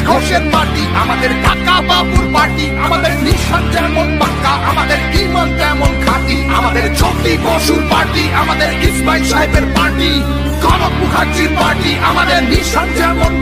ঘোষের পার্টি, আমাদের কাকা বাবুর পার্টি, আমাদের নিশান যেমন পাক্কা, আমাদের ইমান তেমন খাঁটি, আমাদের জ্যোতি বসুর পার্টি, আমাদের ইসমাইল সাহেবের পার্টি, কনক মুখার্জির পার্টি, আমাদের নিশান যেমন